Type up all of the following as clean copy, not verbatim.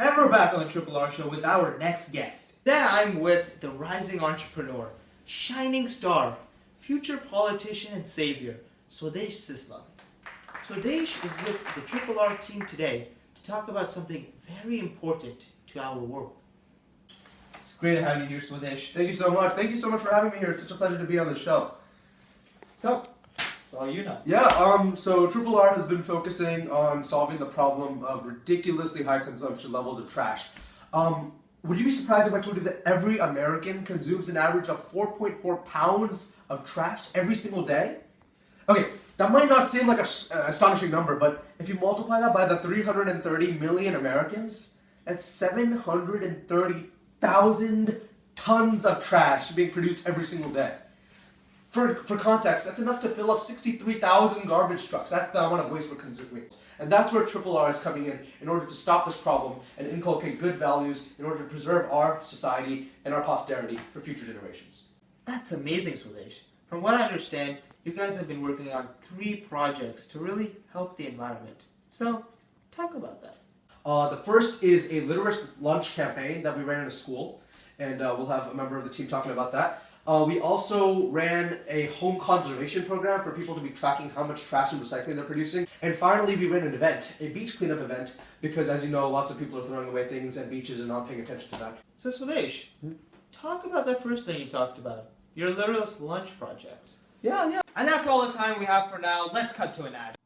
And we're back on the Triple R Show with our next guest. Today I'm with the rising entrepreneur, shining star, future politician and savior, Swadesh Sisla. Swadesh is with the Triple R team today to talk about something very important to our world. It's great to have you here, Swadesh. Thank you so much. Thank you so much for having me here. It's such a pleasure to be on the show. So, it's all you know. Yeah, so Triple R has been focusing on solving the problem of ridiculously high consumption levels of trash. Would you be surprised if I told you that every American consumes an average of 4.4 pounds of trash every single day? Okay, that might not seem like an astonishing number, but if you multiply that by the 330 million Americans, that's 730,000 tons of trash being produced every single day. For context, that's enough to fill up 63,000 garbage trucks. That's the amount of waste we're consuming. And that's where Triple R is coming in order to stop this problem and inculcate good values in order to preserve our society and our posterity for future generations. That's amazing, Swadesh. From what I understand, you guys have been working on 3 projects to really help the environment. So, talk about that. The first is a literate lunch campaign that we ran in a school, and we'll have a member of the team talking about that. We also ran a home conservation program for people to be tracking how much trash and recycling they're producing. And finally, we ran an event, a beach cleanup event, because as you know, lots of people are throwing away things and beaches are not paying attention to that. So, Swadesh, talk about that first thing you talked about, your Literalist Lunch project. Yeah. And that's all the time we have for now. Let's cut to an ad.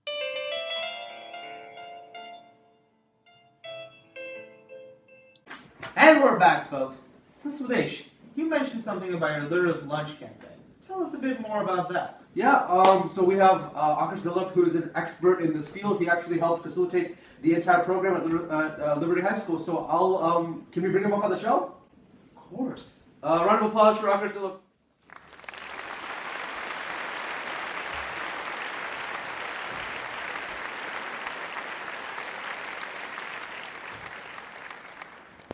And we're back, folks. So, Swadesh, you mentioned something about your Literalist Lunch campaign. Tell us a bit more about that. Yeah, so we have Akash Dilip, who is an expert in this field. He actually helped facilitate the entire program at Liberty High School. So can we bring him up on the show? Of course. Round of applause for Akash Dilip.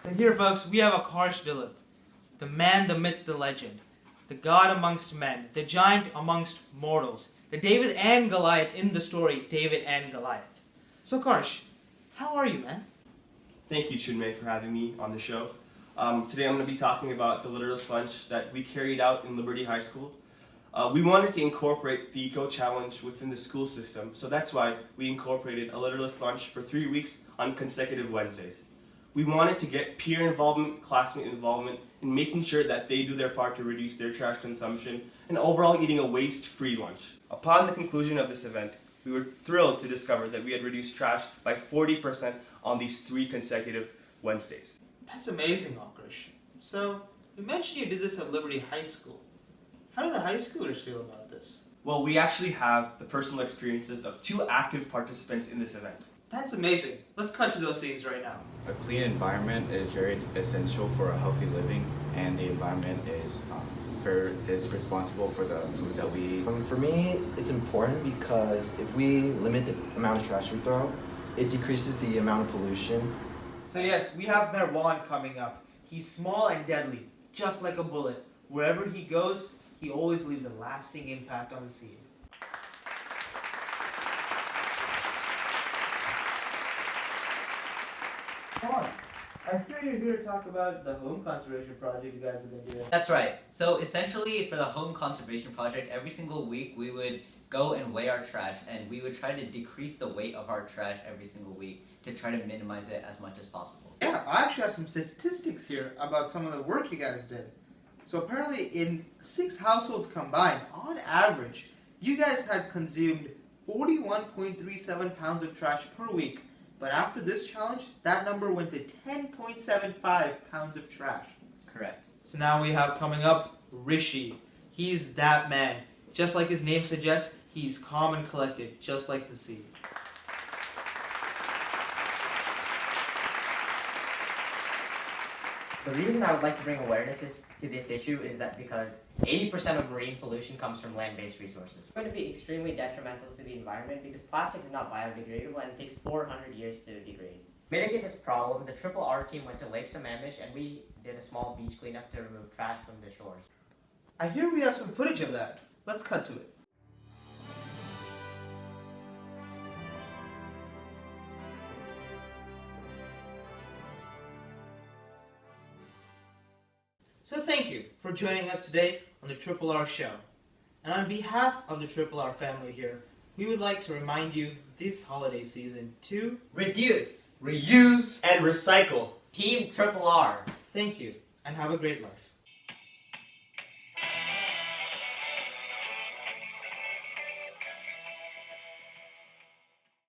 So here, folks, we have Akash Dilip, the man, the myth, the legend, the god amongst men, the giant amongst mortals, the David and Goliath in the story David and Goliath. So, Akash, how are you, man? Thank you, Chinmay, for having me on the show. Today I'm going to be talking about the Literalist Lunch that we carried out in Liberty High School. We wanted to incorporate the Eco Challenge within the school system, so that's why we incorporated a Literalist Lunch for 3 weeks on consecutive Wednesdays. We wanted to get peer involvement, classmate involvement, in making sure that they do their part to reduce their trash consumption, and overall eating a waste-free lunch. Upon the conclusion of this event, we were thrilled to discover that we had reduced trash by 40% on these 3 consecutive Wednesdays. That's amazing, Akash. So, you mentioned you did this at Liberty High School. How do the high schoolers feel about this? Well, we actually have the personal experiences of 2 active participants in this event. That's amazing. Let's cut to those scenes right now. A clean environment is very essential for a healthy living, and the environment is responsible for the food that we eat. For me, it's important because if we limit the amount of trash we throw, it decreases the amount of pollution. So yes, we have Merwan coming up. He's small and deadly, just like a bullet. Wherever he goes, he always leaves a lasting impact on the scene. I hear you're here to talk about the home conservation project you guys have been doing. That's right. So essentially for the home conservation project, every single week we would go and weigh our trash, and we would try to decrease the weight of our trash every single week to try to minimize it as much as possible. Yeah, I actually have some statistics here about some of the work you guys did. So apparently in 6 households combined, on average, you guys had consumed 41.37 pounds of trash per week. But after this challenge, that number went to 10.75 pounds of trash. Correct. So now we have coming up Rishi. He's that man. Just like his name suggests, he's calm and collected, just like the sea. The reason I would like to bring awareness to this issue is that because 80% of marine pollution comes from land-based resources. It's going to be extremely detrimental to the environment because plastic is not biodegradable and it takes 400 years to degrade. To mitigate this problem, the Triple R team went to Lake Sammamish and we did a small beach cleanup to remove trash from the shores. I hear we have some footage of that. Let's cut to it. Thank you for joining us today on the Triple R Show. And on behalf of the Triple R family here, we would like to remind you this holiday season to Reduce. Reuse. And recycle. Team Triple R. thank you and have a great life.